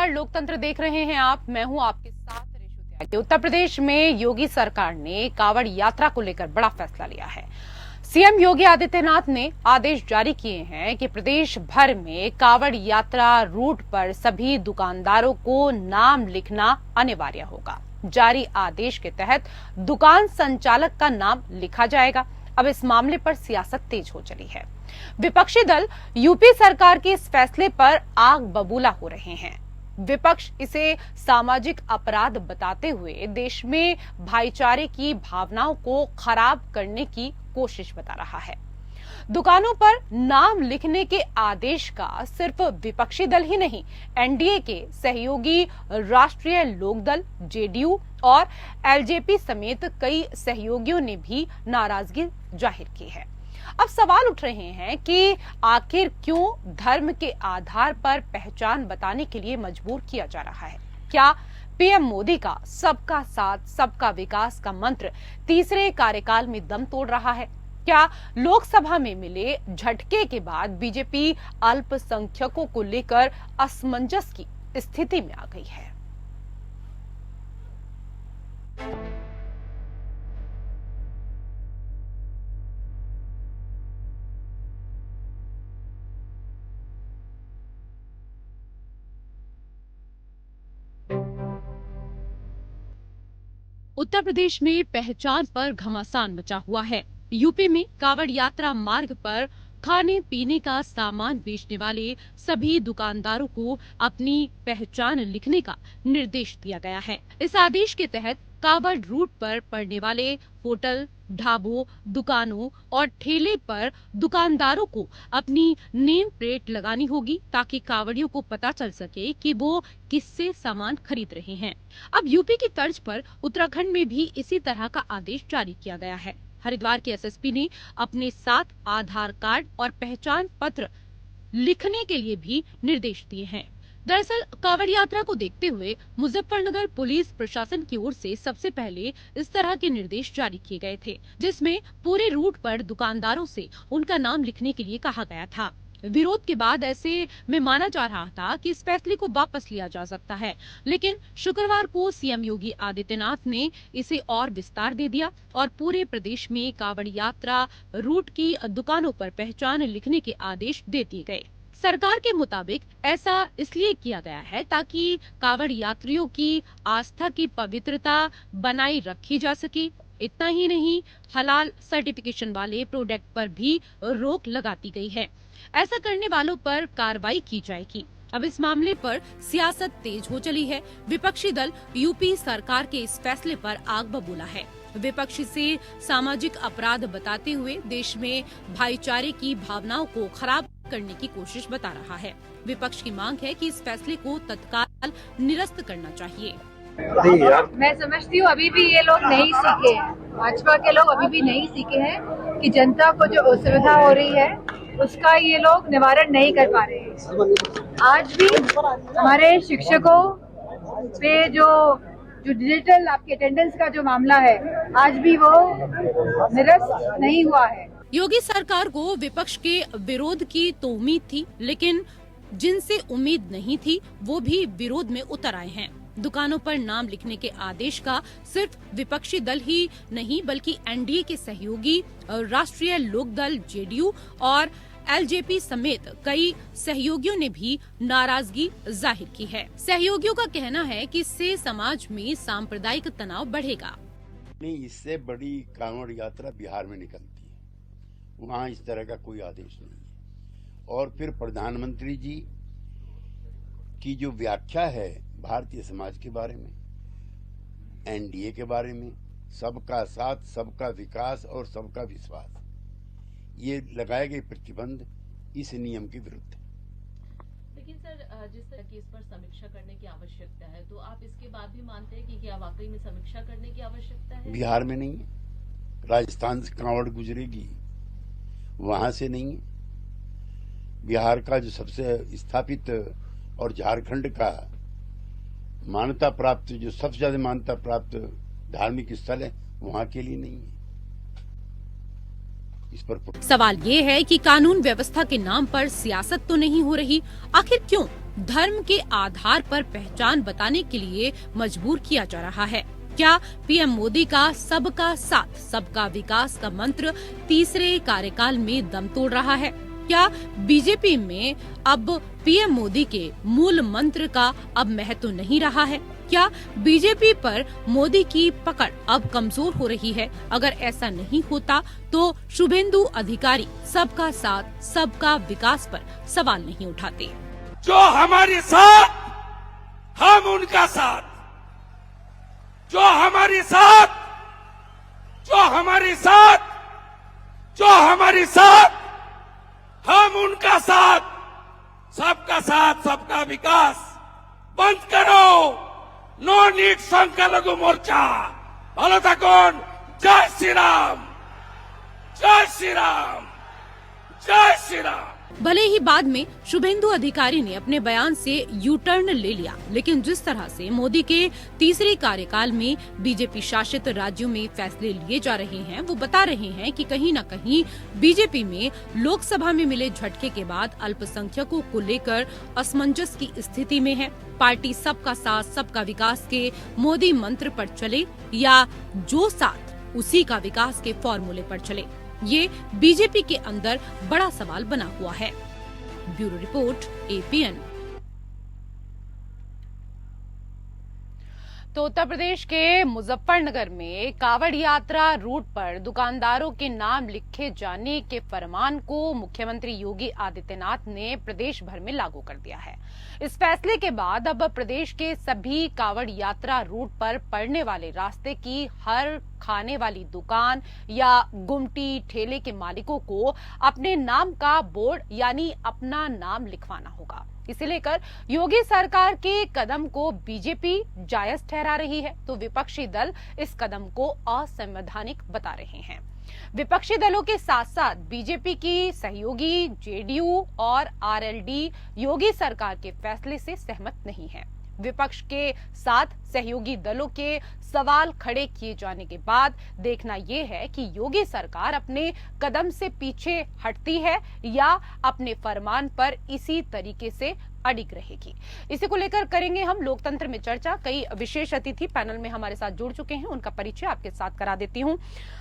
नमस्कार, लोकतंत्र देख रहे हैं आप। मैं हूं आपके साथ रेशु त्यागी। उत्तर प्रदेश में योगी सरकार ने कांवड़ यात्रा को लेकर बड़ा फैसला लिया है। सीएम योगी आदित्यनाथ ने आदेश जारी किए हैं कि प्रदेश भर में कांवड़ यात्रा रूट पर सभी दुकानदारों को नाम लिखना अनिवार्य होगा। जारी आदेश के तहत दुकान संचालक का नाम लिखा जाएगा। अब इस मामले पर सियासत तेज हो चली है। विपक्षी दल यूपी सरकार के इस फैसले पर आग बबूला हो रहे हैं। विपक्ष इसे सामाजिक अपराध बताते हुए देश में भाईचारे की भावनाओं को खराब करने की कोशिश बता रहा है। दुकानों पर नाम लिखने के आदेश का सिर्फ विपक्षी दल ही नहीं, एनडीए के सहयोगी राष्ट्रीय लोकदल जेडीयू और एलजेपी समेत कई सहयोगियों ने भी नाराजगी जाहिर की है। अब सवाल उठ रहे हैं कि आखिर क्यों धर्म के आधार पर पहचान बताने के लिए मजबूर किया जा रहा है। क्या पीएम मोदी का सबका साथ सबका विकास का मंत्र तीसरे कार्यकाल में दम तोड़ रहा है? क्या लोकसभा में मिले झटके के बाद बीजेपी अल्पसंख्यकों को लेकर असमंजस की स्थिति में आ गई है? उत्तर प्रदेश में पहचान पर घमासान मचा हुआ है। यूपी में कांवड़ यात्रा मार्ग पर खाने पीने का सामान बेचने वाले सभी दुकानदारों को अपनी पहचान लिखने का निर्देश दिया गया है। इस आदेश के तहत कांवड़ रूट पर पड़ने वाले होटल, ढाबों, दुकानों और ठेले पर दुकानदारों को अपनी नेम प्लेट लगानी होगी ताकि कांवड़ियों को पता चल सके कि वो किससे सामान खरीद रहे हैं। अब यूपी की तर्ज पर उत्तराखंड में भी इसी तरह का आदेश जारी किया गया है। हरिद्वार के एसएसपी ने अपने साथ आधार कार्ड और पहचान पत्र लिखने के लिए भी निर्देश दिए हैं। दरअसल कांवड़ यात्रा को देखते हुए मुजफ्फरनगर पुलिस प्रशासन की ओर से सबसे पहले इस तरह के निर्देश जारी किए गए थे, जिसमें पूरे रूट पर दुकानदारों से उनका नाम लिखने के लिए कहा गया था। विरोध के बाद ऐसे में माना जा रहा था कि इस फैसले को वापस लिया जा सकता है, लेकिन शुक्रवार को सीएम योगी आदित्यनाथ ने इसे और विस्तार दे दिया और पूरे प्रदेश में कांवड़ यात्रा रूट की दुकानों पर पहचान लिखने के आदेश दे दिए गए। सरकार के मुताबिक ऐसा इसलिए किया गया है ताकि कांवड़ यात्रियों की आस्था की पवित्रता बनाए रखी जा सके। इतना ही नहीं, हलाल सर्टिफिकेशन वाले प्रोडक्ट पर भी रोक लगा दी गई है। ऐसा करने वालों पर कार्रवाई की जाएगी। अब इस मामले पर सियासत तेज हो चली है। विपक्षी दल यूपी सरकार के इस फैसले पर आग बबूला है। विपक्ष से सामाजिक अपराध बताते हुए देश में भाईचारे की भावनाओं को खराब करने की कोशिश बता रहा है। विपक्ष की मांग है कि इस फैसले को तत्काल निरस्त करना चाहिए। मैं समझती हूँ अभी भी ये लोग नहीं सीखे हैं, भाजपा के लोग अभी भी नहीं सीखे हैं कि जनता को जो असुविधा हो रही है उसका ये लोग निवारण नहीं कर पा रहे हैं। आज भी हमारे शिक्षकों पे जो डिजिटल आपके अटेंडेंस का जो मामला है, आज भी वो निरस्त नहीं हुआ है। योगी सरकार को विपक्ष के विरोध की तो उम्मीद थी, लेकिन जिनसे उम्मीद नहीं थी वो भी विरोध में उतर आए हैं। दुकानों पर नाम लिखने के आदेश का सिर्फ विपक्षी दल ही नहीं बल्कि एनडीए के सहयोगी राष्ट्रीय लोकदल जेडीयू और एलजेपी समेत कई सहयोगियों ने भी नाराजगी जाहिर की है। सहयोगियों का कहना है कि इससे समाज में सांप्रदायिक तनाव बढ़ेगा। नहीं, इससे बड़ी कांवड़ यात्रा बिहार में निकलती है, वहाँ इस तरह का कोई आदेश नहीं है। और फिर प्रधानमंत्री जी की जो व्याख्या है भारतीय समाज के बारे में, एनडीए के बारे में, सबका साथ सबका विकास और सबका विश्वास, ये लगाए गए प्रतिबंध इस नियम के विरुद्ध है। लेकिन सर, जिस तरह की इस पर समीक्षा करने की आवश्यकता है, तो आप इसके बाद भी मानते हैं कि क्या वाकई में समीक्षा करने की आवश्यकता है? बिहार में नहीं है, राजस्थान से कांवड़ गुजरेगी, वहां से नहीं है। बिहार का जो सबसे स्थापित और झारखंड का मान्यता प्राप्त, जो सबसे ज्यादा मान्यता प्राप्त धार्मिक स्थल है, वहां के लिए नहीं है। इस पर सवाल ये है कि कानून व्यवस्था के नाम पर सियासत तो नहीं हो रही? आखिर क्यों? धर्म के आधार पर पहचान बताने के लिए मजबूर किया जा रहा है। क्या पीएम मोदी का सबका साथ सबका विकास का मंत्र तीसरे कार्यकाल में दम तोड़ रहा है? क्या बीजेपी में अब पीएम मोदी के मूल मंत्र का अब महत्व नहीं रहा है? क्या बीजेपी पर मोदी की पकड़ अब कमजोर हो रही है? अगर ऐसा नहीं होता तो शुभेंदु अधिकारी सबका साथ सबका विकास पर सवाल नहीं उठाते। जो हमारे साथ हम उनका साथ, जो हमारे साथ हम उनका साथ, सबका साथ सबका विकास। बंद करो नो नीट संख्यालघु मोर्चा। ভালো থাকুন। जय श्री राम, जय श्री राम, जय श्री राम। भले ही बाद में शुभेंदु अधिकारी ने अपने बयान से यू टर्न ले लिया, लेकिन जिस तरह से मोदी के तीसरे कार्यकाल में बीजेपी शासित राज्यों में फैसले लिए जा रहे हैं, वो बता रहे हैं कि कहीं न कहीं बीजेपी में लोकसभा में मिले झटके के बाद अल्पसंख्यकों को लेकर असमंजस की स्थिति में है। पार्टी सबका साथ सबका विकास के मोदी मंत्र पर चले या जो साथ उसी का विकास के फॉर्मूले पर चले, ये बीजेपी के अंदर बड़ा सवाल बना हुआ है। Bureau report, APN. तो उत्तर प्रदेश के मुजफ्फरनगर में कावड़ यात्रा रूट पर दुकानदारों के नाम लिखे जाने के फरमान को मुख्यमंत्री योगी आदित्यनाथ ने प्रदेश भर में लागू कर दिया है। इस फैसले के बाद अब प्रदेश के सभी कावड़ यात्रा रूट पर पड़ने वाले रास्ते की हर खाने वाली दुकान या गुमटी ठेले के मालिकों को अपने नाम का बोर्ड यानी अपना नाम लिखवाना होगा। इसे लेकर योगी सरकार के कदम को बीजेपी जायज ठहरा रही है, तो विपक्षी दल इस कदम को असंवैधानिक बता रहे हैं। विपक्षी दलों के साथ साथ बीजेपी की सहयोगी जेडीयू और आरएलडी योगी सरकार के फैसले से सहमत नहीं है। विपक्ष के साथ सहयोगी दलों के सवाल खड़े किए जाने के बाद देखना यह है कि योगी सरकार अपने कदम से पीछे हटती है या अपने फरमान पर इसी तरीके से अडिग रहेगी। इसी को लेकर करेंगे हम लोकतंत्र में चर्चा। कई विशेष अतिथि पैनल में हमारे साथ जुड़ चुके हैं, उनका परिचय आपके साथ करा देती हूं।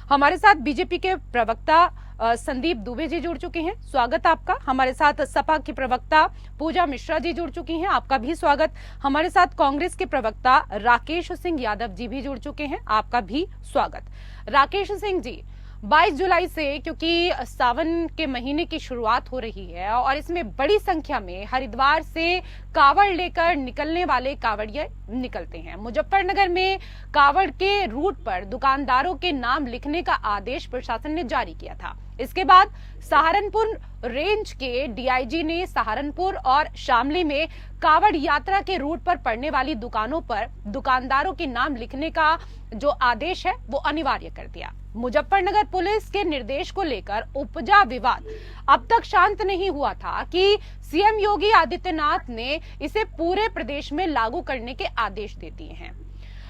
हमारे साथ बीजेपी के प्रवक्ता संदीप दुबे जी जुड़ चुके हैं, स्वागत आपका। हमारे साथ सपा की प्रवक्ता पूजा मिश्रा जी जुड़ चुकी हैं, आपका भी स्वागत। हमारे साथ कांग्रेस के प्रवक्ता राकेश सिंह यादव जी भी जुड़ चुके हैं, आपका भी स्वागत। राकेश सिंह जी, 22 जुलाई से क्योंकि सावन के महीने की शुरुआत हो रही है और इसमें बड़ी संख्या में हरिद्वार से कावड़ लेकर निकलने वाले कावड़िये निकलते हैं। मुजफ्फरनगर में कावड़ के रूट पर दुकानदारों के नाम लिखने का आदेश प्रशासन ने जारी किया था। इसके बाद सहारनपुर रेंज के डीआईजी ने सहारनपुर और शामली में कावड़ यात्रा के रूट पर पड़ने वाली दुकानों पर दुकानदारों के नाम लिखने का जो आदेश है वो अनिवार्य कर दिया। मुजफ्फरनगर पुलिस के निर्देश को लेकर उपजा विवाद अब तक शांत नहीं हुआ था कि सीएम योगी आदित्यनाथ ने इसे पूरे प्रदेश में लागू करने के आदेश दे दिए हैं।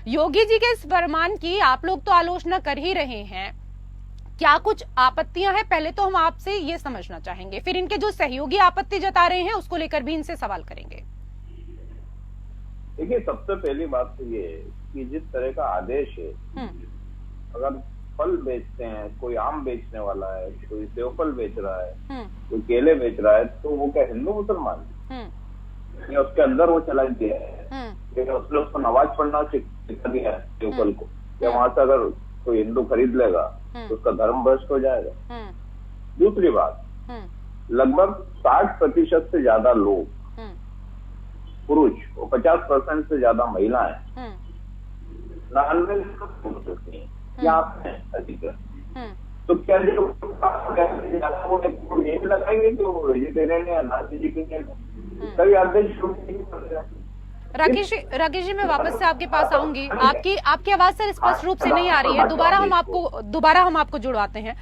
योगी जी के इस फरमान की आप लोग तो आलोचना कर ही रहे हैं, क्या कुछ आपत्तियां हैं? पहले तो हम आपसे ये समझना चाहेंगे, फिर इनके जो सहयोगी आपत्ति जता रहे हैं उसको लेकर भी इनसे सवाल करेंगे। देखिए, सबसे पहली बात तो ये है कि जिस तरह का आदेश है, अगर फल बेचते हैं, कोई आम बेचने वाला है, कोई सेवफल बेच रहा है, कोई केले बेच रहा है, तो वो क्या हिंदू मुसलमान या उसके अंदर वो चला दिया है, उसने उसको नमाज पढ़ना सिखा दिया है सेवफल को, या वहां से अगर कोई हिंदू खरीद लेगा तो उसका धर्म भ्रष्ट हो जाएगा। दूसरी बात, लगभग 60% से ज्यादा लोग पुरुष और 50% से ज्यादा महिलाएं नॉनवेज हो सकती हैं या आप हैं अधिकृत, तो क्या जो ये भी लगाएंगे कि ये दे रहे हैं नाथ जी के कभी आदेश शुरू नहीं कर रहे हैं। राकेश जी मैं वापस से आपके पास आऊंगी। आपकी आवाज सर स्पष्ट रूप से नहीं आ रही है। दोबारा हम आपको जुड़वाते हैं,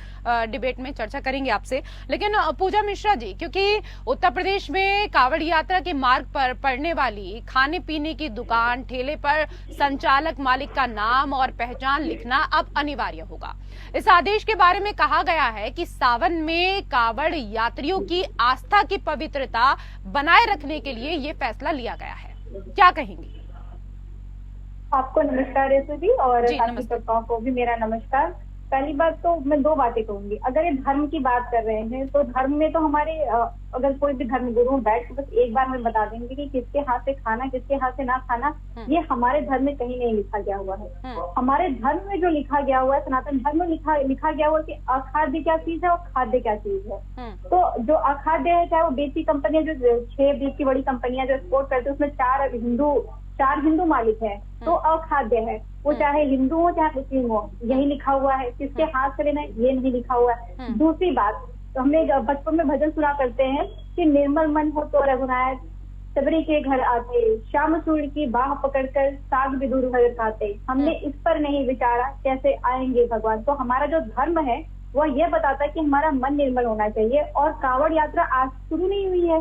डिबेट में चर्चा करेंगे आपसे। लेकिन पूजा मिश्रा जी, क्योंकि उत्तर प्रदेश में कावड़ यात्रा के मार्ग पर पड़ने वाली खाने पीने की दुकान, ठेले पर संचालक मालिक का नाम और पहचान लिखना अब अनिवार्य होगा। इस आदेश के बारे में कहा गया है कि सावन में कावड़ यात्रियों की आस्था की पवित्रता बनाए रखने के लिए ये फैसला लिया गया है। क्या कहेंगी? आपको नमस्कार रेशू जी, और साथी श्रोताओं को भी मेरा नमस्कार। पहली बात तो मैं दो बातें कहूंगी। अगर ये धर्म की बात कर रहे हैं तो धर्म में तो हमारे अगर कोई भी धर्म गुरु बैठ के बस एक बार में बता देंगे कि किसके हाथ से खाना, किसके हाथ से ना खाना, ये हमारे धर्म में कहीं नहीं लिखा गया हुआ है। हमारे धर्म में जो लिखा गया हुआ है, सनातन धर्म में लिखा गया हुआ है कि अखाद्य क्या चीज है और खाद्य क्या चीज है। तो जो अखाद्य है, चाहे वो बेची कंपनियां, जो 6 20 की बड़ी कंपनियां जो एक्सपोर्ट करती है, उसमें 4 हिंदू मालिक है, तो अखाद्य है। वो चाहे हिंदू हो चाहे मुस्लिम हो, यही लिखा हुआ है। किसके हाथ से लेना है ये नहीं लिखा हुआ है। दूसरी बात, तो हमने बचपन में भजन सुना करते हैं कि निर्मल मन हो तो रघुनायक, सबरी के घर आते, श्याम सूर्य की बाह पकड़कर साग विदुर भर खाते। हमने इस पर नहीं विचारा कैसे आएंगे भगवान। तो हमारा जो धर्म है वह यह बताता है कि हमारा मन निर्मल होना चाहिए। और कावड़ यात्रा आज शुरू नहीं हुई है।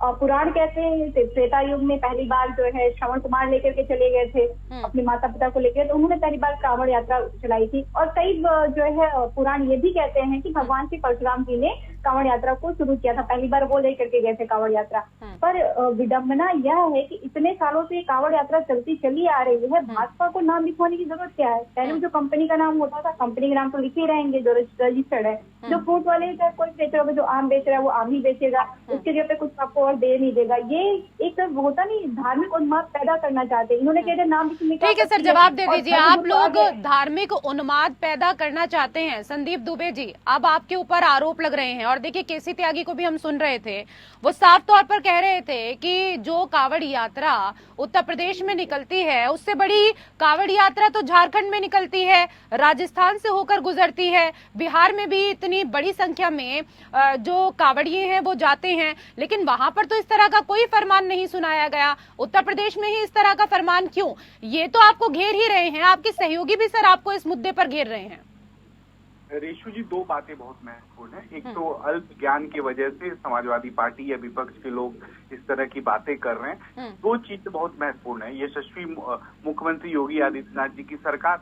और पुराण कहते हैं त्रेता युग में पहली बार जो है श्रवण कुमार लेकर के चले गए थे अपने माता पिता को लेकर, तो उन्होंने पहली बार कावड़ यात्रा चलाई थी। और कई जो है पुराण ये भी कहते हैं कि भगवान श्री परशुराम जी ने कावड़ यात्रा को शुरू किया था, पहली बार वो लेकर के गए थे कावड़ यात्रा। पर विडम्बना यह है कि इतने सालों से कावड़ यात्रा चलती चली आ रही है, भाजपा को नाम लिखवाने की जरूरत क्या है? पहले जो कंपनी का नाम होता था, कंपनी के नाम तो लिखे रहेंगे जो रजिस्टर्ड है। जो फ्रूट वाले चाहे कोई बेच रहा है, जो आम बेच रहा है वो आम ही बेचेगा, उसके जगह पे कुछ आपको और दे नहीं देगा। ये एक होता नहीं, धार्मिक उन्माद पैदा करना चाहते हैं। इन्होंने कहा नाम लिखने का। ठीक है सर, जवाब दे दीजिए। आप लोग धार्मिक उन्माद पैदा करना चाहते हैं। संदीप दुबे जी, अब आपके ऊपर आरोप लग रहे हैं। और देखिए केसी त्यागी को भी हम सुन रहे थे, वो साफ तौर पर कह रहे थे कि जो कावड़ यात्रा उत्तर प्रदेश में निकलती है, उससे बड़ी कावड़ यात्रा तो झारखंड में निकलती है, राजस्थान से होकर गुजरती है, बिहार में भी इतनी बड़ी संख्या में जो कावड़िए हैं वो जाते हैं। लेकिन वहां पर तो इस तरह का कोई फरमान नहीं सुनाया गया। उत्तर प्रदेश में ही इस तरह का फरमान क्यों? ये तो आपको घेर ही रहे हैं, आपके सहयोगी भी सर आपको इस मुद्दे पर घेर रहे हैं। रेशु जी, दो बातें बहुत महत्वपूर्ण है। एक तो अल्प ज्ञान की वजह से समाजवादी पार्टी या विपक्ष के लोग इस तरह की बातें कर रहे हैं। दो चीज बहुत महत्वपूर्ण है। यशस्वी मुख्यमंत्री योगी आदित्यनाथ जी की सरकार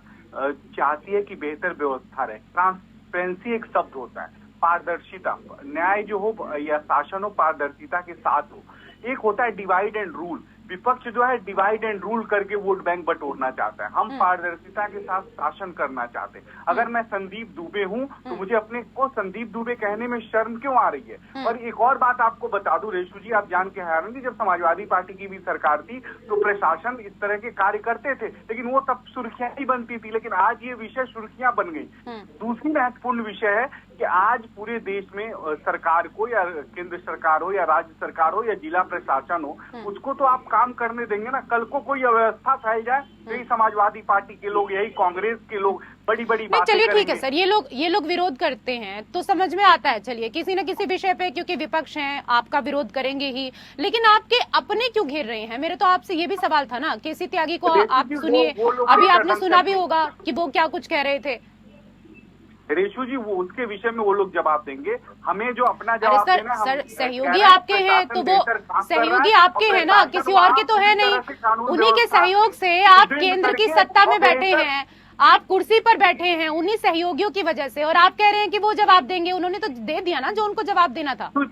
चाहती है कि बेहतर व्यवस्था रहे। ट्रांसपेरेंसी एक शब्द होता है, पारदर्शिता, न्याय जो हो या शासन हो पारदर्शिता के साथ हो। एक होता है डिवाइड एंड रूल। विपक्ष जो है डिवाइड एंड रूल करके वोट बैंक बटोरना चाहता है। हम पारदर्शिता के साथ शासन करना चाहते हैं। अगर मैं संदीप दुबे हूं तो मुझे अपने को संदीप दुबे कहने में शर्म क्यों आ रही है? और एक और बात आपको बता दूं रेशु जी, आप जान के हैरान होंगे, जब समाजवादी पार्टी की भी सरकार थी तो प्रशासन इस तरह के कार्य करते थे, लेकिन वो तब सुर्खियां ही बनती थी। लेकिन आज ये विषय सुर्खियां बन गई। दूसरी महत्वपूर्ण विषय है कि आज पूरे देश में सरकार को, या केंद्र सरकार हो या राज्य सरकार हो या जिला प्रशासन हो, उसको तो आप काम करने देंगे ना। कल को कोई अव्यवस्था फैल जाए तो यही समाजवादी पार्टी के लोग, यही कांग्रेस के लोग बड़ी बड़ी बातें चलिए ठीक है सर, ये लोग विरोध करते हैं तो समझ में आता है। चलिए किसी न किसी विषय पे, क्योंकि विपक्ष हैं, आपका विरोध करेंगे ही। लेकिन आपके अपने क्यों घेर रहे हैं? मेरे तो आपसे ये भी सवाल था ना। केसी त्यागी को आप सुनिए, अभी आपने सुना भी होगा कि वो क्या कुछ कह रहे थे। रेशु जी, वो उसके विषय में वो लोग जवाब देंगे, हमें जो अपना जवाब देना। सर सहयोगी आपके हैं तो वो सहयोगी आपके हैं ना, किसी और के तो है नहीं। उन्हीं के सहयोग से आप केंद्र की सत्ता में बैठे हैं, आप कुर्सी पर बैठे हैं, उन्हीं सहयोगियों की वजह से। और आप कह रहे हैं कि वो जवाब देंगे। उन्होंने तो दे दिया ना जो उनको जवाब देना था। तो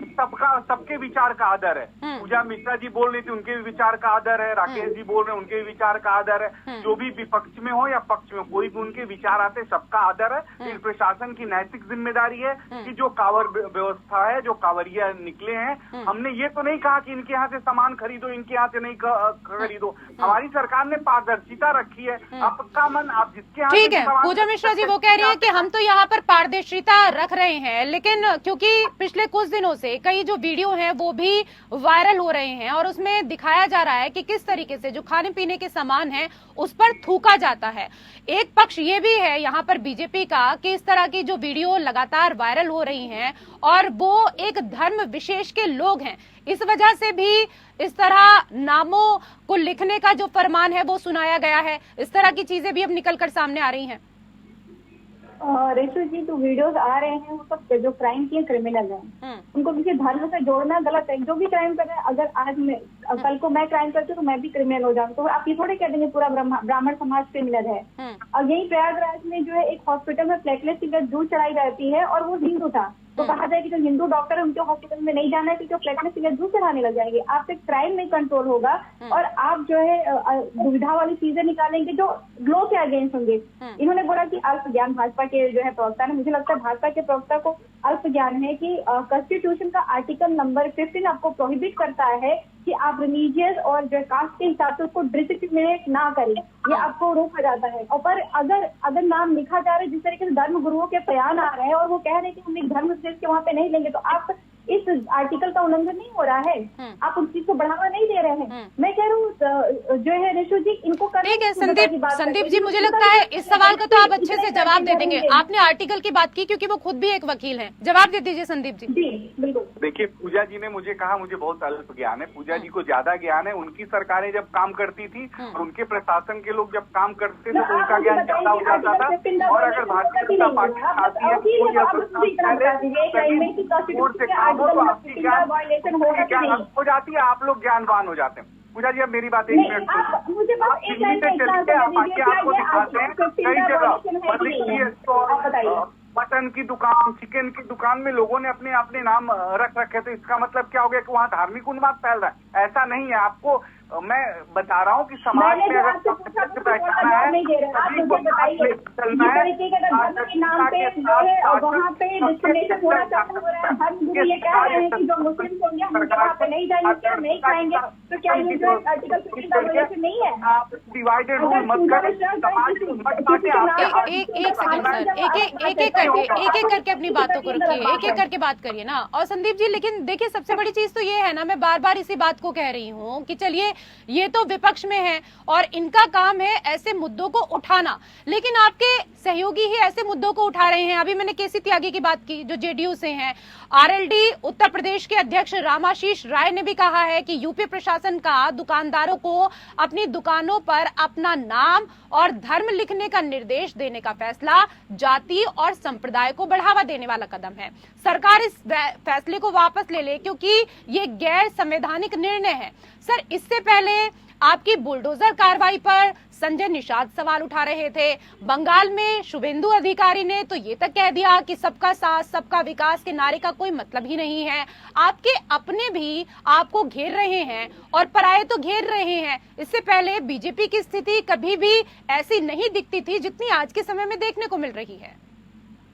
सबके विचार का आदर है। पूजा मिश्रा जी बोल रही थी, उनके भी विचार का आदर है। राकेश जी बोल रहे हैं, उनके भी विचार का आदर है। जो भी विपक्ष में हो या पक्ष में, कोई भी उनके विचार आते, सबका आदर है। लेकिन प्रशासन की नैतिक जिम्मेदारी है कि जो कांवड़ व्यवस्था है, जो कांवड़िया निकले हैं, हमने ये तो नहीं कहा कि इनके यहाँ से सामान खरीदो, इनके यहाँ से नहीं खरीदो। हमारी सरकार ने पारदर्शिता रखी है। आपका मन, आप ठीक है पूजा मिश्रा जी, वो कह रही है कि हम तो यहाँ पर पारदर्शिता रख रहे हैं। लेकिन क्योंकि पिछले कुछ दिनों से कई जो वीडियो हैं वो भी वायरल हो रहे हैं और उसमें दिखाया जा रहा है कि किस तरीके से जो खाने पीने के सामान है उस पर थूका जाता है। एक पक्ष ये भी है यहाँ पर बीजेपी का कि इस तरह की जो वीडियो लगातार वायरल हो रही हैं और वो एक धर्म विशेष के लोग हैं, इस वजह से भी इस तरह नामों को लिखने का जो फरमान है वो सुनाया गया है, इस तरह की चीजें भी अब निकलकर सामने आ रही हैं। रेशु जी, तो वीडियोस आ रहे हैं, वो सब जो क्राइम किए क्रिमिनल हैं, उनको किसी धर्म से जोड़ना गलत है। जो भी क्राइम कर रहे हैं, अगर आज मैं कल को मैं क्राइम करती हूँ तो मैं भी क्रिमिनल हो जाऊँ, तो आप ये थोड़े कह देंगे पूरा ब्राह्मण समाज क्रिमिनल है। और यही प्रयागराज में जो है एक हॉस्पिटल में प्लेटलेट की दूध चढ़ाई जाती है और वो हिंदू था, तो कहा जाए कि जो हिंदू डॉक्टर है उनके हॉस्पिटल में नहीं जाना है क्योंकि प्लेटलेट की दूध चढ़ाने लग जाएंगे। आपसे क्राइम नहीं कंट्रोल होगा और आप जो है दुविधा वाली चीजें निकालेंगे जो लो के अगेंस्ट होंगे। इन्होंने बोला कि अल्प ज्ञान भाजपा के जो है प्रवक्ता ने, मुझे लगता है भाजपा के प्रवक्ता को अल्प ज्ञान है कि कॉन्स्टिट्यूशन का आर्टिकल नंबर 15 आपको प्रोहिबिट करता है कि आप रिलीजियस और जो कास्ट के हिसाब से उसको डिस्क्रिमिनेट ना करें, ये आपको रोका जाता है। और पर अगर नाम लिखा जा रहा है, जिस तरीके से धर्म गुरुओं के बयान आ रहे हैं और वो कह रहे हैं कि हम एक धर्म के वहाँ पे नहीं लेंगे, तो आप इस आर्टिकल का उल्लंघन नहीं हो रहा है, आप उस चीज को बढ़ावा नहीं दे रहे हैं। मैं कह रहा हूँ जो है रेशु जी, इनको ठीक है संदीप जी, मुझे लगता है इस सवाल का तो आप अच्छे से जवाब दे देंगे। आपने आर्टिकल की बात की क्योंकि वो खुद भी एक वकील हैं, जवाब दे दीजिए संदीप जी। जी बिल्कुल। देखिए, पूजा जी ने मुझे कहा मुझे बहुत अल्प ज्ञान है, पूजा जी को ज्यादा ज्ञान है। उनकी सरकारें जब काम करती थी और उनके प्रशासन के लोग जब काम करते थे तो उनका ज्ञान ज्यादा हो जाता था। और अगर भारतीय जनता पार्टी आती है आपकी ज्ञान हो जाती है, आप लोग ज्ञानवान हो जाते हैं। पूजा जी, अब मेरी बात एक मिनट मुझे बस एक लाइन आपको दिखाते हैं कई जगह मटन की दुकान, चिकन की दुकान में लोगों ने अपने अपने नाम रख रखे, तो इसका मतलब क्या हो गया कि वहाँ धार्मिक उन्माद फैल रहा है? ऐसा नहीं है। आपको मैं बता रहा हूँ कि समाज में अगर पहचाना है नहीं है, आप डिवाइडेड रूल मत करें, समाज एक एक करके अपनी बातों को रखिए, एक एक करके बात करिए ना। और संदीप जी, लेकिन देखिए सबसे बड़ी चीज तो ये है ना, मैं बार बार इसी बात को कह रही हूँ कि चलिए ये तो विपक्ष में है और इनका काम है ऐसे मुद्दों को उठाना, लेकिन आपके सहयोगी ही ऐसे मुद्दों को उठा रहे हैं। अभी मैंने केसी त्यागी की बात की जो जेडीयू से हैं। आरएलडी उत्तर प्रदेश के अध्यक्ष रामाशीष राय ने भी कहा है कि यूपी प्रशासन का दुकानदारों को अपनी दुकानों पर अपना नाम और धर्म लिखने का निर्देश देने का फैसला जाति और संप्रदाय को बढ़ावा देने वाला कदम है। सरकार इस फैसले को वापस ले ले क्योंकि ये गैर संवैधानिक निर्णय है। सर, इससे पहले आपकी बुलडोजर कार्रवाई पर संजय निषाद सवाल उठा रहे थे। बंगाल में शुभेंदु अधिकारी ने तो ये तक कह दिया कि सबका साथ सबका विकास के नारे का कोई मतलब ही नहीं है। आपके अपने भी आपको घेर रहे हैं और पराये तो घेर रहे हैं। इससे पहले बीजेपी की स्थिति कभी भी ऐसी नहीं दिखती थी जितनी आज के समय में देखने को मिल रही है।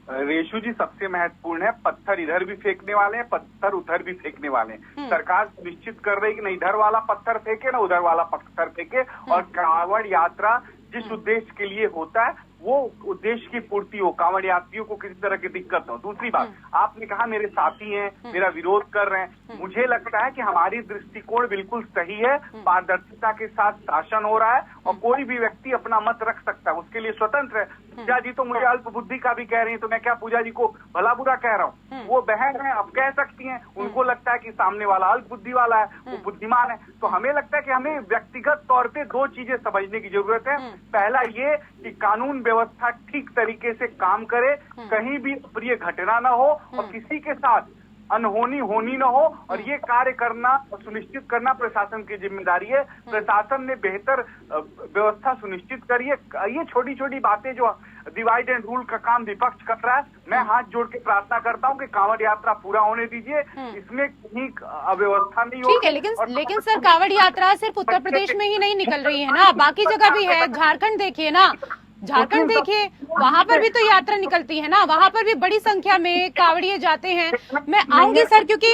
रेशु जी, सबसे महत्वपूर्ण है, पत्थर इधर भी फेंकने वाले हैं, पत्थर उधर भी फेंकने वाले हैं। सरकार सुनिश्चित कर रही है कि न इधर वाला पत्थर फेंके न उधर वाला पत्थर फेंके, और कांवड़ यात्रा जिस उद्देश्य के लिए होता है वो उद्देश्य की पूर्ति हो, कांवड़ यात्रियों को किसी तरह की दिक्कत हो। दूसरी बात, आपने कहा मेरे साथी हैं, मेरा विरोध कर रहे हैं। मुझे लगता है कि हमारी दृष्टिकोण बिल्कुल सही है, पारदर्शिता के साथ शासन हो रहा है और कोई भी व्यक्ति अपना मत रख सकता है, उसके लिए स्वतंत्र है। पूजा जी तो मुझे अल्प बुद्धि का भी कह रही है, तो मैं क्या पूजा जी को भला बुरा कह रहा हूँ? वो बहन है, अब कह सकती हैं। उनको लगता है कि सामने वाला अल्प बुद्धि वाला है, वो बुद्धिमान है। तो हमें लगता है कि हमें व्यक्तिगत तौर पे दो चीजें समझने की जरूरत है। पहला ये कि कानून व्यवस्था ठीक तरीके से काम करे, कहीं भी अप्रिय घटना न हो और किसी के साथ अनहोनी होनी न हो, और ये कार्य करना सुनिश्चित करना प्रशासन की जिम्मेदारी है। प्रशासन ने बेहतर व्यवस्था सुनिश्चित करी है। ये छोटी छोटी बातें जो डिवाइड एंड रूल का काम विपक्ष कर रहा है, मैं हाथ जोड़ के प्रार्थना करता हूं कि कांवड़ यात्रा पूरा होने दीजिए, इसमें कहीं अव्यवस्था नहीं हो। ठीक है, लेकिन सर कांवड़ यात्रा सिर्फ उत्तर प्रदेश में ही नहीं निकल रही है ना, बाकी जगह भी है। झारखंड देखिए ना, झारखंड देखिए, वहां पर भी तो यात्रा निकलती है ना, वहां पर भी बड़ी संख्या में कांवड़िए जाते हैं। मैं आऊंगी सर, क्योंकि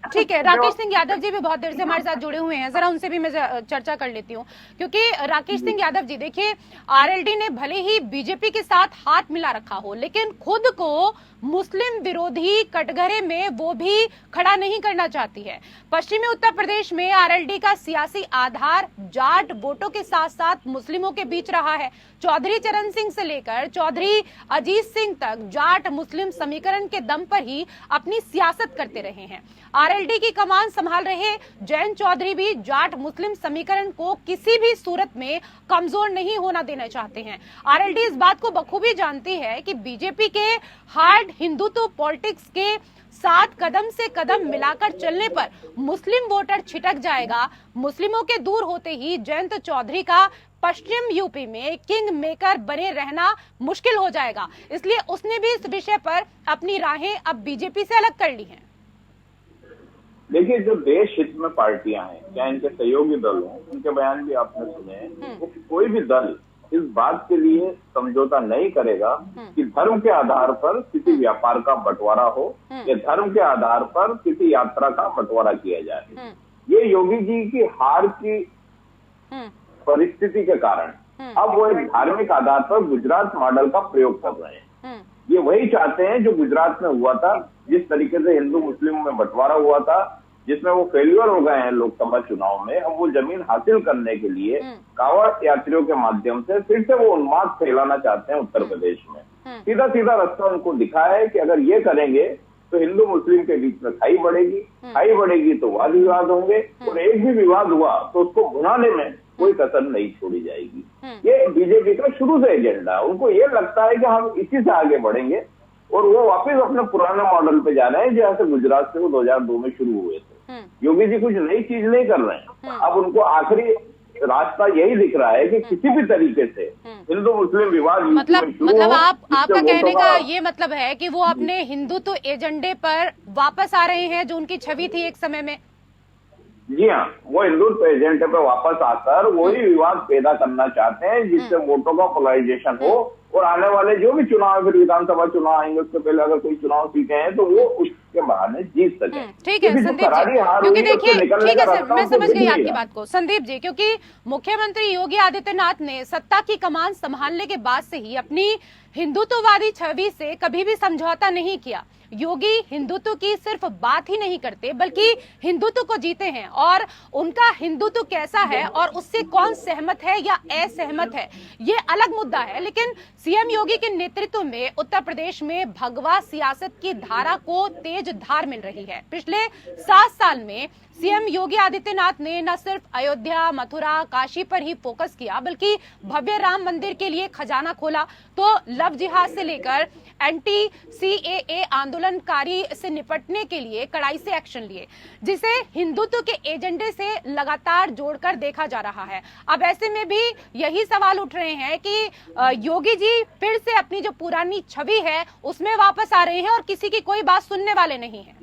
ठीक है, राकेश सिंह यादव जी भी बहुत देर से हमारे साथ जुड़े हुए हैं, जरा उनसे भी मैं चर्चा कर लेती हूँ। क्योंकि राकेश सिंह यादव जी, देखिए, आरएलडी ने भले ही बीजेपी के साथ हाथ मिला रखा हो, लेकिन खुद को मुस्लिम विरोधी कटघरे में वो भी खड़ा नहीं करना चाहती है। पश्चिमी उत्तर प्रदेश में आरएलडी का सियासी आधार जाट वोटों के साथ साथ मुस्लिमों के बीच रहा है। चौधरी चरण सिंह से लेकर चौधरी अजीत सिंह तक जाट मुस्लिम समीकरण के दम पर ही अपनी सियासत करते रहे हैं। आरएलडी की कमान संभाल रहे जयंत चौधरी भी जाट मुस्लिम समीकरण को किसी भी सूरत में कमजोर नहीं होना देना चाहते हैं। आरएलडी इस बात को बखूबी जानती है कि बीजेपी के हार्ड हिंदुत्व पॉलिटिक्स के साथ कदम से कदम मिलाकर चलने पर मुस्लिम वोटर छिटक जाएगा। मुस्लिमों के दूर होते ही जयंत चौधरी का पश्चिम यूपी में किंग मेकर बने रहना मुश्किल हो जाएगा। इसलिए उसने भी इस विषय पर अपनी राहें अब बीजेपी से अलग कर ली हैं। देखिए, जो देश हित में पार्टियां हैं, चाहे इनके सहयोगी दल हों, उनके बयान भी आपने सुने हैं, वो कोई भी दल इस बात के लिए समझौता नहीं करेगा कि धर्म के आधार पर किसी व्यापार का बंटवारा हो या धर्म के आधार पर किसी यात्रा का बंटवारा किया जाए। ये योगी जी की हार की परिस्थिति के कारण अब वो एक धार्मिक आधार पर गुजरात मॉडल का प्रयोग कर रहे हैं। ये वही चाहते हैं जो गुजरात में हुआ था, जिस तरीके से हिंदू मुस्लिम में बंटवारा हुआ था, जिसमें वो फेल्यूर हो गए हैं लोकसभा चुनाव में। अब वो जमीन हासिल करने के लिए कांवड़ यात्रियों के माध्यम से फिर से वो उन्माद फैलाना चाहते हैं उत्तर प्रदेश में। सीधा सीधा रास्ता उनको दिखा है कि अगर ये करेंगे तो हिंदू मुस्लिम के बीच में खाई बढ़ेगी तो वाद विवाद होंगे, और एक भी विवाद हुआ तो उसको भुनाने में कोई कसर नहीं छोड़ी जाएगी। ये बीजेपी का शुरू से एजेंडा है। उनको ये लगता है कि हम इसी से आगे बढ़ेंगे, और वो वापस अपने पुराने मॉडल पे जा रहे हैं जहाँ से गुजरात से वो 2002 में शुरू हुए थे। योगी जी कुछ नई चीज नहीं कर रहे हैं। अब उनको आखिरी रास्ता यही दिख रहा है कि किसी भी तरीके से हिंदू मुस्लिम विवाद मतलब आपका कहने का ये मतलब है कि वो अपने हिंदुत्व एजेंडे पर वापस आ रहे हैं, जो उनकी छवि थी एक समय में। जी हाँ, वो हिंदुत्व एजेंडे पे वापस आकर वही विवाद पैदा करना चाहते हैं जिससे वोटों का पोलराइजेशन हो, और आने वाले जो भी चुनाव, फिर विधानसभा चुनाव आएंगे उससे पहले अगर कोई चुनाव सीखे हैं तो वो उसके बहाने जीत सके। ठीक है संदीप जी, क्योंकि देखिए ठीक है सर, मैं समझ गई आपकी बात को संदीप जी, क्योंकि मुख्यमंत्री योगी आदित्यनाथ ने सत्ता की कमान संभालने के बाद से ही अपनी हिंदुत्ववादी छवि से कभी भी समझौता नहीं किया। योगी हिंदुत्व की सिर्फ बात ही नहीं करते बल्कि हिंदुत्व को जीते हैं, और उनका हिंदुत्व कैसा है और उससे कौन सहमत है या असहमत है ये अलग मुद्दा है। लेकिन सीएम योगी के नेतृत्व में उत्तर प्रदेश में भगवा सियासत की धारा को तेज धार मिल रही है। पिछले 7 साल में सीएम योगी आदित्यनाथ ने न सिर्फ अयोध्या, मथुरा, काशी पर ही फोकस किया बल्कि भव्य राम मंदिर के लिए खजाना खोला, तो लव जिहाद से लेकर एंटी सीएए आंदोलनकारी से निपटने के लिए कड़ाई से एक्शन लिए, जिसे हिंदुत्व के एजेंडे से लगातार जोड़कर देखा जा रहा है। अब ऐसे में भी यही सवाल उठ रहे हैं कि योगी जी फिर से अपनी जो पुरानी छवि है उसमें वापस आ रहे हैं और किसी की कोई बात सुनने वाले नहीं है।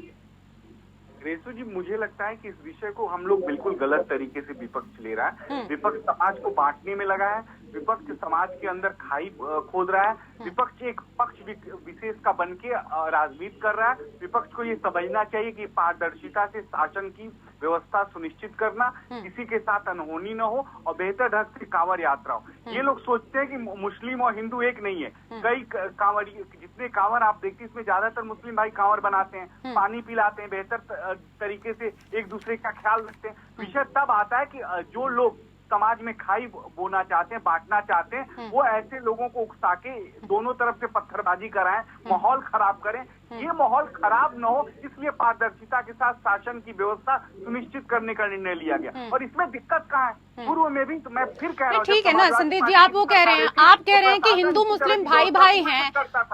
रेसू जी, मुझे लगता है कि इस विषय को हम लोग बिल्कुल गलत तरीके से विपक्ष ले रहा है। विपक्ष समाज को बांटने में लगा है, विपक्ष समाज के अंदर खाई खोद रहा है, विपक्ष एक पक्ष विशेष का बन के राजनीति कर रहा है। विपक्ष को ये समझना चाहिए कि पारदर्शिता से शासन की व्यवस्था सुनिश्चित करना, किसी के साथ अनहोनी न हो और बेहतर ढंग से कांवड़ यात्रा हो। ये लोग सोचते हैं कि मुस्लिम और हिंदू एक नहीं है। कई कांवड़, जितने कांवड़ आप देखते हैं इसमें ज्यादातर मुस्लिम भाई कांवड़ बनाते हैं, पानी पिलाते हैं, बेहतर तरीके से एक दूसरे का ख्याल रखते हैं। विषय तब आता है कि जो लोग समाज में खाई बोना चाहते हैं, बांटना चाहते हैं, वो ऐसे लोगों को उकसा के दोनों तरफ से पत्थरबाजी कराएं, माहौल खराब करें। ये माहौल खराब न हो इसलिए पारदर्शिता के साथ शासन की व्यवस्था सुनिश्चित करने का निर्णय लिया गया, और इसमें दिक्कत कहाँ है? पूर्व में भी तो मैं फिर कह रहा हूँ, ठीक है ना संदीप जी, आप वो कह रहे हैं, आप कह रहे हैं कि हिंदू मुस्लिम भाई भाई हैं,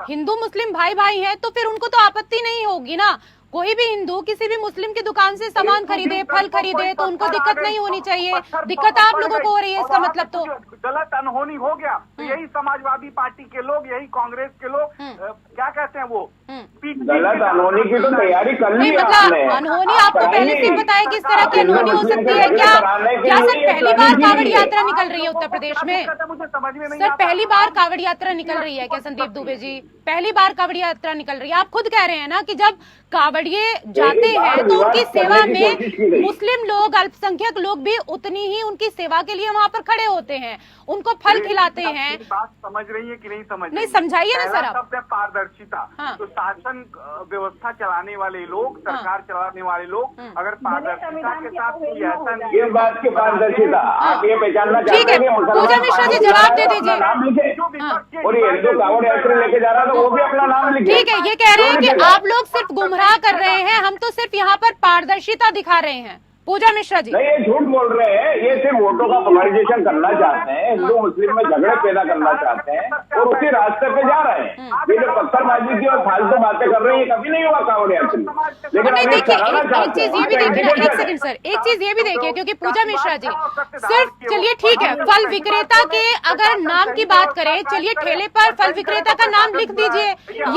हिंदू मुस्लिम भाई भाई हैं, तो फिर उनको तो आपत्ति नहीं होगी ना। कोई भी हिंदू किसी भी मुस्लिम की दुकान से सामान खरीदे, फल खरीदे, तो उनको दिक्कत नहीं होनी चाहिए। दिक्कत आप लोगों को हो रही है, इसका मतलब तो गलत अनहोनी हो गया। तो यही समाजवादी पार्टी के लोग, यही कांग्रेस के लोग क्या कहते हैं, वो गलत अनहोनी की तो तैयारी कर ली आपने। अनहोनी आपको पहले से बताया किस तरह की अनहोनी हो सकती है। क्या सर पहली बार कांवड़ यात्रा निकल रही है उत्तर प्रदेश में? सर पहली बार कांवड़ यात्रा निकल रही है क्या संदीप दुबे जी? पहली बार कांवड़ यात्रा निकल रही है। आप खुद कह रहे हैं ना कि जब कांवड़ कांवड़िए जाते हैं तो उनकी सेवा में मुस्लिम लोग, अल्पसंख्यक लोग भी उतनी ही उनकी सेवा के लिए वहाँ पर खड़े होते हैं, उनको फल खिलाते हैं। बात समझ रही है कि नहीं समझ? नहीं समझाइए ना सर आप। शब्द है पारदर्शिता। हाँ। तो शासन व्यवस्था चलाने वाले लोग, सरकार चलाने वाले लोग अगर पारदर्शिता के साथ कोई ऐसा नहीं, इस बात की पारदर्शिता आप ये पहचानना चाहते हैं कि पूजा मिश्रा जी जवाब दे दीजिए। और ये हिंदू कावड़ यात्रा लेके जा रहा था वो भी अपना नाम लिखे। ठीक है, ये कह रहे हैं कि आप लोग सिर्फ गुमराह कर रहे हैं, हम तो सिर्फ यहाँ पर पारदर्शिता दिखा रहे हैं। पूजा मिश्रा जी नहीं, ये झूठ बोल रहे हैं, ये सिर्फ वोटों का पोलराइजेशन करना चाहते हैं, हिंदू मुस्लिम में झगड़े पैदा करना चाहते हैं और उसी रास्ते पे जा रहे हैं। ये जो पत्थरबाजी की और फालतू बातें कर रहे हैं, ये कभी नहीं हुआ कावड़ यात्री। लेकिन नहीं देखिए, एक चीज ये भी देखिए ना, एक सेकंड सर, एक चीज ये भी देखिए, क्योंकि पूजा मिश्रा जी सिर्फ, चलिए ठीक है, फल विक्रेता के अगर नाम की बात करें, चलिए ठेले पर फल विक्रेता का नाम लिख दीजिए।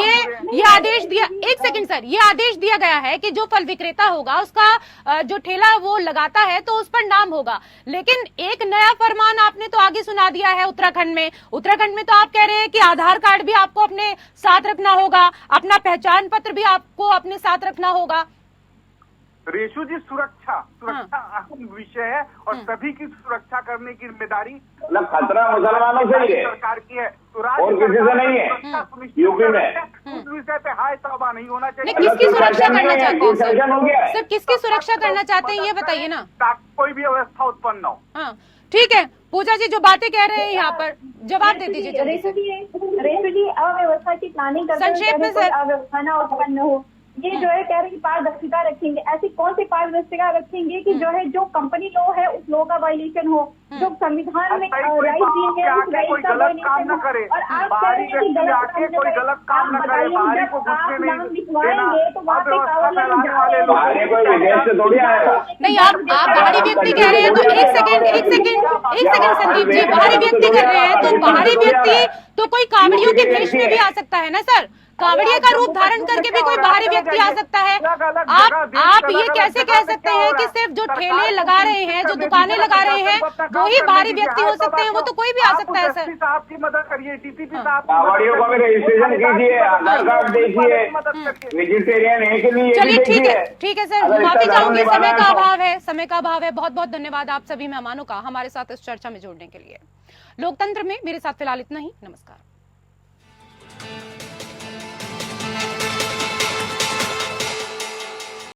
ये आदेश दिया, एक सेकंड सर, ये आदेश दिया गया है कि जो फल विक्रेता होगा उसका जो ठेला वो लगाता है तो उस पर नाम होगा। लेकिन एक नया फरमान आपने तो आगे सुना दिया है उत्तराखंड में। उत्तराखंड में तो आप कह रहे हैं कि आधार कार्ड भी आपको अपने साथ रखना होगा, अपना पहचान पत्र भी आपको अपने साथ रखना होगा। रेशु जी, सुरक्षा अहम विषय है और सभी की सुरक्षा करने की जिम्मेदारी मतलब खतरा मुसलमानों से ही है, सरकार की है, और किसी से नहीं है। यूपी में उस विषय पे हाय तौबा नहीं होना चाहिए। किसकी सुरक्षा करना चाहते हैं सेशन हो गया है। सर, किसकी सुरक्षा करना चाहते हैं ये बताइए ना। कोई भी अवस्था उत्पन्न न हो। हाँ ठीक है, पूजा जी जो बातें कह रहे हैं यहाँ पर जवाब दे दीजिए जल्दी से। रेशु जी, अव्यवस्था की प्लानिंग करते हुए संक्षेप में सर। अव्यवस्था न उत्पन्न हो, ये जो है कह रहे हैं कि पारदर्शिता रखेंगे। ऐसी कौन सी पारदर्शिता रखेंगे कि जो है जो कंपनी लॉ है उस लॉ का वायलेशन हो, जो संविधान में राइट दी है उस राइट का वायलेशन हो। और आप कह रहे हैं कि गलत काम न करे। आप बताइए, जब आप नाम लिखवाएंगे तो वहाँ पे नहीं, आप बाहरी व्यक्ति कह रहे हैं तो एक सेकंड संदीप जी, बाहरी व्यक्ति कर रहे हैं तो बाहरी व्यक्ति तो कोई कावड़ियों के भेष में भी आ सकता है ना सर। कावड़िया का रूप धारण करके भी कोई बाहरी व्यक्ति आ सकता है। आप ये कैसे कह सकते हैं कि सिर्फ जो ठेले लगा रहे हैं, जो दुकानें लगा रहे हैं, वो ही बाहरी व्यक्ति हो सकते हैं? वो तो कोई भी आ सकता है सर। साहब की मदद करिए, डीसीपी साहब कावड़ियों को भी रजिस्ट्रेशन कीजिए, आधार कार्ड देखिए, वेजिटेरियन है कि नहीं। चलिए ठीक है सर, माफी चाहूंगी, समय का अभाव है। बहुत बहुत धन्यवाद आप सभी मेहमानों का हमारे साथ इस चर्चा में जोड़ने के लिए। लोकतंत्र में मेरे साथ फिलहाल इतना ही। नमस्कार।